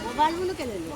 Mobile में के ले लो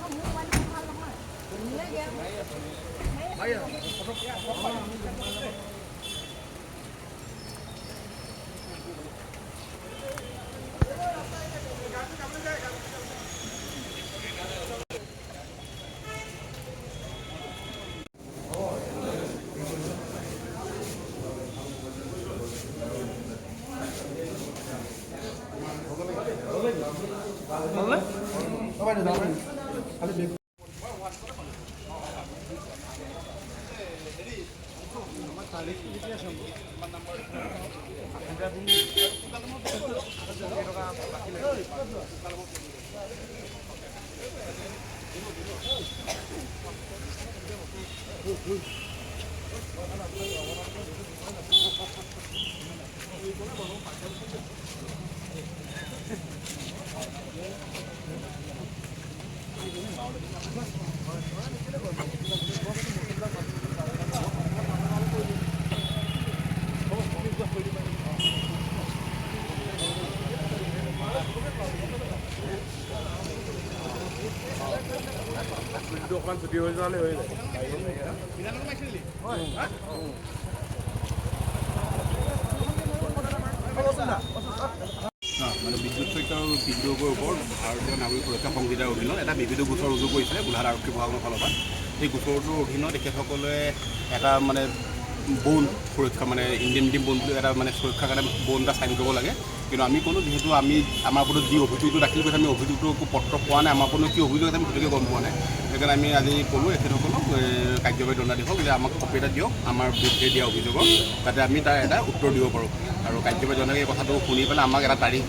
মানে বিদ্যুৎ চৈত্য আৰু বিদ্ৰোহৰ ওপৰত ভাৰতীয় নাগৰিক সুৰক্ষা সংহিতাৰ অধীনত এটা বিবিধ গোচৰ ৰুজু কৰিছিলে গোলাঘাট আৰক্ষী বিভাগৰ ফালৰ পৰা। এই গোচৰটোৰ অধীনত তেখেতসকলে এটা মানে বন সুৰক্ষা মানে ইণ্ডিয়ান বন এটা মানে সুৰক্ষাৰ কাৰণে বন এটা চাইন কৰিব লাগে। কিন্তু আমি ক'লোঁ যিহেতু আমাৰ ওপৰত যি অভিযোগটো দাখিল কৰিছে আমি অভিযোগটো পত্ৰ পোৱা নাই, আমাৰ ওপৰত কি অভিযোগ আছে আমি সেইটোকে গম পোৱা নাই। সেইকাৰণে আমি আজি ক'লোঁ এখেতসকলক কাৰ্যবাহী দণ্ডাধীশক যে আমাক কপি এটা দিয়ক আমাৰ বিৰুদ্ধে দিয়া অভিযোগৰ, যাতে আমি তাৰ এটা উত্তৰ দিব পাৰোঁ। আৰু কাৰ্যবাহী দণ্ডাধীশে এই কথাটো শুনি পেলাই আমাক এটা তাৰিখ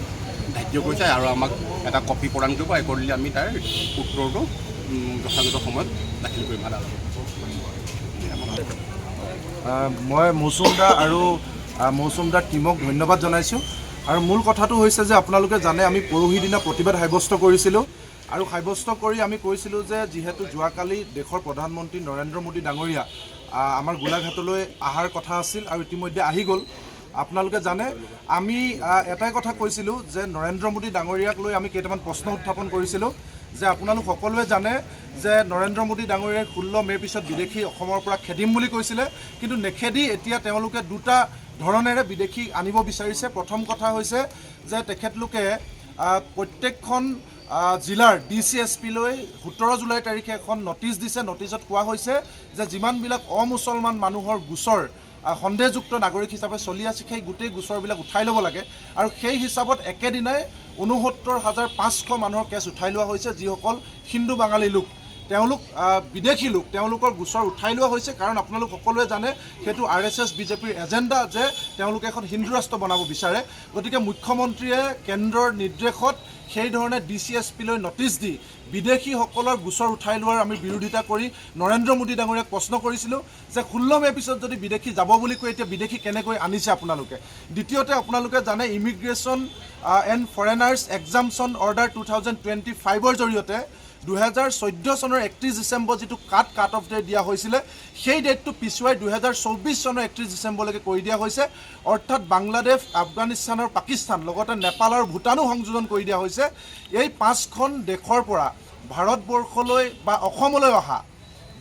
ধাৰ্য কৰিছে আৰু আমাক এটা কপি প্ৰদান কৰিব। একৰ্ডিংলি আমি তাৰ উত্তৰটো যথাযথ সময়ত দাখিল কৰিম আদালতত। মই মৌচুমদাৰ আৰু মৌচুমদাৰ টীমক ধন্যবাদ জনাইছোঁ। আৰু মূল কথাটো হৈছে যে আপোনালোকে জানে আমি পৰহি দিনা প্ৰতিবাদ সাব্যস্ত কৰিছিলোঁ আৰু সাব্যস্ত কৰি আমি কৈছিলোঁ যে যিহেতু যোৱাকালি দেশৰ প্ৰধানমন্ত্ৰী নৰেন্দ্ৰ মোদী ডাঙৰীয়া আমাৰ গোলাঘাটলৈ অহাৰ কথা আছিল আৰু ইতিমধ্যে আহি গ'ল। আপোনালোকে জানে আমি এটাই কথা কৈছিলোঁ যে নৰেন্দ্ৰ মোদী ডাঙৰীয়াক লৈ আমি কেইটামান প্ৰশ্ন উত্থাপন কৰিছিলোঁ যে আপোনালোক সকলোৱে জানে যে নৰেন্দ্ৰ মোদী ডাঙৰীয়াই 16 মে'ৰ পিছত বিদেশী অসমৰ পৰা খেদিম বুলি কৈছিলে, কিন্তু নেখেদি এতিয়া তেওঁলোকে দুটা ধৰণেৰে বিদেশী আনিব বিচাৰিছে। প্ৰথম কথা হৈছে যে তেখেতলোকে প্ৰত্যেকখন জিলাৰ DCSP-লৈ 17 জুলাই তাৰিখে এখন নটিচ দিছে। নটিচত কোৱা হৈছে যে যিমানবিলাক অমুছলমান মানুহৰ গোচৰ সন্দেহযুক্ত নাগৰিক হিচাপে চলি আছে সেই গোটেই গোচৰবিলাক উঠাই ল'ব লাগে আৰু সেই হিচাপত একেদিনাই 69,500 মানুহৰ কেছ উঠাই লোৱা হৈছে, যিসকল হিন্দু বাঙালী লোক, তেওঁলোক বিদেশী লোক, তেওঁলোকৰ গোচৰ উঠাই লোৱা হৈছে। কাৰণ আপোনালোক সকলোৱে জানে সেইটো RSS BJPৰ এজেণ্ডা যে তেওঁলোকে এখন হিন্দু ৰাষ্ট্ৰ বনাব বিচাৰে। গতিকে মুখ্যমন্ত্ৰীয়ে কেন্দ্ৰৰ নিৰ্দেশত সেই ধৰণে DCSP-লৈ নটিচ দি বিদেশীসকলৰ গোচৰ উঠাই লোৱাৰ আমি বিৰোধিতা কৰি নৰেন্দ্ৰ মোদী ডাঙৰীয়াক প্ৰশ্ন কৰিছিলোঁ যে 16 মে'ৰ পিছত যদি বিদেশী যাব বুলি কৈ এতিয়া বিদেশী কেনেকৈ আনিছে আপোনালোকে। দ্বিতীয়তে আপোনালোকে জানে ইমিগ্ৰেশ্যন এণ্ড ফৰেনাৰ্ছ এক্সামশ্যন অৰ্ডাৰ 2025ৰ জৰিয়তে 2014 চনৰ 31 ডিচেম্বৰ যিটো কাট অফ ডেট দিয়া হৈছিলে সেই ডেটটো পিছুৱাই 2024 চনৰ 31 ডিচেম্বৰলৈকে কৰি দিয়া হৈছে। অৰ্থাৎ বাংলাদেশ, আফগানিস্তান আৰু পাকিস্তান লগতে নেপাল আৰু ভূটানো সংযোজন কৰি দিয়া হৈছে। এই 5খন দেশৰ পৰা ভাৰতবৰ্ষলৈ বা অসমলৈ অহা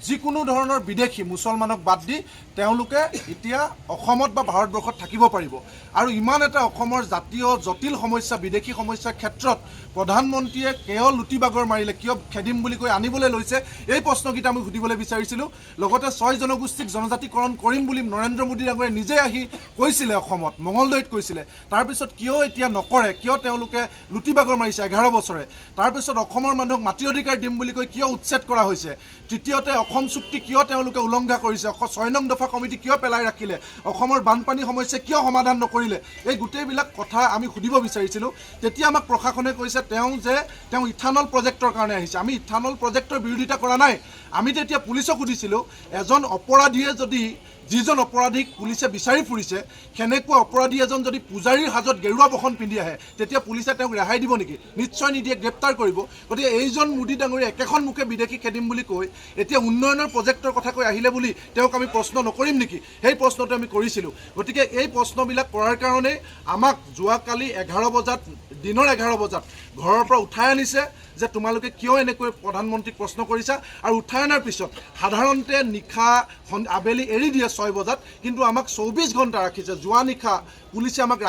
যিকোনো ধৰণৰ বিদেশী মুছলমানক বাদ দি তেওঁলোকে এতিয়া অসমত বা ভাৰতবৰ্ষত থাকিব পাৰিব আৰু ইমান এটা অসমৰ জাতীয় জটিল সমস্যা বিদেশী সমস্যাৰ ক্ষেত্ৰত প্ৰধানমন্ত্ৰীয়ে কিয় লুটিবাগৰ মাৰিলে কিয় খেদিম বুলি কৈ আনিবলৈ লৈছে এই প্ৰশ্নকেইটা আমি সুধিবলৈ বিচাৰিছিলোঁ লগতে 6 জনগোষ্ঠীক জনজাতিকৰণ কৰিম বুলি নৰেন্দ্ৰ মোদী ডাঙৰীয়ে নিজে আহি কৈছিলে অসমত মঙলদৈত কৈছিলে তাৰপিছত কিয় এতিয়া নকৰে কিয় তেওঁলোকে লুটিবাগৰ মাৰিছে 11 বছৰে তাৰপিছত অসমৰ মানুহক মাটি অধিকাৰ দিম বুলি কৈ কিয় উচ্ছেদ কৰা হৈছে তৃতীয়তে অসম চুক্তি কিয় তেওঁলোকে উলংঘা কৰিছে 6 নং দফা কমিটি কিয় পেলাই ৰাখিলে অসমৰ বানপানী সমস্যা কিয় সমাধান নকৰিলে এই গোটেইবিলাক কথা আমি সুধিব বিচাৰিছিলোঁ তেতিয়া আমাক প্ৰশাসনে কৈছে তেওঁ ইথানল প্ৰজেক্টৰ কাৰণে আহিছে আমি ইথানল প্ৰজেক্টৰ বিৰোধিতা কৰা নাই আমি তেতিয়া পুলিচক সুধিছিলোঁ এজন অপৰাধীয়ে যদি যিজন অপৰাধীক পুলিচে বিচাৰি ফুৰিছে সেনেকুৱা অপৰাধী এজন যদি পূজাৰীৰ হাজত গেৰুৱা বসন পিন্ধি আহে তেতিয়া পুলিচে তেওঁক ৰেহাই দিব নেকি নিশ্চয় নিদিয়ে গ্ৰেপ্তাৰ কৰিব গতিকে এইজন মোদী ডাঙৰীয়া একেখন মুখে বিদেশী খেদিম বুলি কৈ এতিয়া উন্নয়নৰ প্ৰজেক্টৰ কথা কৈ আহিলে বুলি তেওঁক আমি প্ৰশ্ন নকৰিম নেকি সেই প্ৰশ্নটো আমি কৰিছিলোঁ গতিকে এই প্ৰশ্নবিলাক কৰাৰ কাৰণে আমাক যোৱাকালি 11 বজাত দিনৰ 11 বজাত ঘৰৰ পৰা উঠাই আনিছে যে তোমালোকে কিয় এনেকৈ প্ৰধানমন্ত্ৰীক প্ৰশ্ন কৰিছা আৰু উঠাই অনাৰ পিছত সাধাৰণতে নিশা আবেলি এৰি দিয়ে 6 বজাত কিন্তু আমাক 24 ঘণ্টা ৰাখিছে যোৱা নিশা পুলিচে আমাক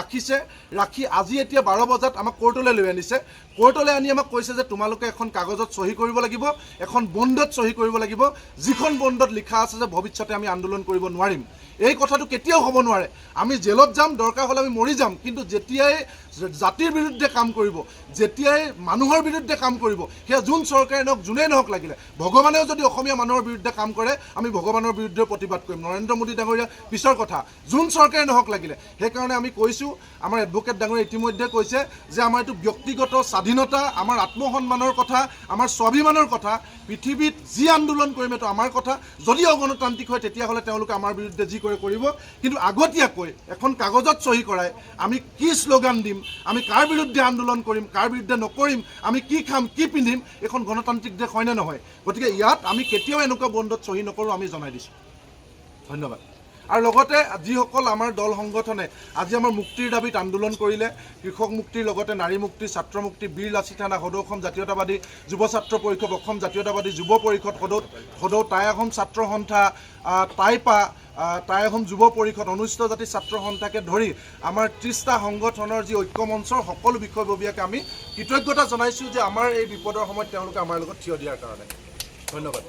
ৰাখি আজি এতিয়া 12 বজাত আমাক কোৰ্টলৈ লৈ আনিছে কোৰ্টলৈ আনি আমাক কৈছে যে তোমালোকে এখন কাগজত চহী কৰিব লাগিব এখন বণ্ডত চহী কৰিব লাগিব যিখন বণ্ডত লিখা আছে যে ভৱিষ্যতে আমি আন্দোলন কৰিব নোৱাৰিম এই কথাটো কেতিয়াও হ'ব নোৱাৰে আমি জেলত যাম দৰকাৰ হ'লে আমি মৰি যাম কিন্তু যেতিয়াই জাতিৰ বিৰুদ্ধে কাম কৰিব যেতিয়াই মানুহৰ বিৰুদ্ধে কাম কৰিব সেয়া যোন চৰকাৰে নহওক যোনেই নহওক লাগিলে ভগৱানেও যদি অসমীয়া মানুহৰ বিৰুদ্ধে কাম কৰে আমি ভগৱানৰ বিৰুদ্ধে প্ৰতিবাদ কৰিম নৰেন্দ্ৰ মোদী ডাঙৰীয়া পিছৰ কথা যোন চৰকাৰে নহওক লাগিলে সেইকাৰণে আমি কৈছোঁ আমাৰ এডভোকেট ডাঙৰীয়া ইতিমধ্যে কৈছে যে আমাৰ এইটো ব্যক্তিগত স্বাধীনতা আমাৰ আত্মসন্মানৰ কথা আমাৰ স্বাভিমানৰ কথা পৃথিৱীত যি আন্দোলন কৰিম এইটো আমাৰ কথা যদি অগণতান্ত্ৰিক হয় তেতিয়াহ'লে তেওঁলোকে আমাৰ বিৰুদ্ধে যি কৰে কৰিব কিন্তু আগতীয়াকৈ এখন কাগজত চহী কৰাই আমি কি শ্লোগান দিম আমি কাৰ বিৰুদ্ধে আন্দোলন কৰিম কাৰ বিৰুদ্ধে নকৰিম আমি কি খাম কি পিন্ধিম এখন গণতান্ত্ৰিক দেশ হয়নে নহয় গতিকে ইয়াত আমি কেতিয়াও এনেকুৱা বণ্ডত চহী নকৰোঁ আমি জনাই দিছোঁ ধন্যবাদ আৰু লগতে যিসকল আমাৰ দল সংগঠনে আজি আমাৰ মুক্তিৰ দাবীত আন্দোলন কৰিলে কৃষক মুক্তিৰ লগতে নাৰী মুক্তি ছাত্ৰ মুক্তি বীৰ লাচিত থানা সদৌ অসম জাতীয়তাবাদী যুৱ ছাত্ৰ পৰিষদ অসম জাতীয়তাবাদী যুৱ পৰিষদ সদৌ টাই আহোম ছাত্ৰ সন্থা টাইপা টাই আহোম যুৱ পৰিষদ অনুষ্ঠিত জাতি ছাত্ৰ সন্থাকে ধৰি আমাৰ 30টা সংগঠনৰ যি ঐক্য মঞ্চৰ সকলো বিষয়ববীয়াকে আমি কৃতজ্ঞতা জনাইছোঁ যে আমাৰ এই বিপদৰ সময়ত তেওঁলোকে আমাৰ লগত থিয় দিয়াৰ কাৰণে ধন্যবাদ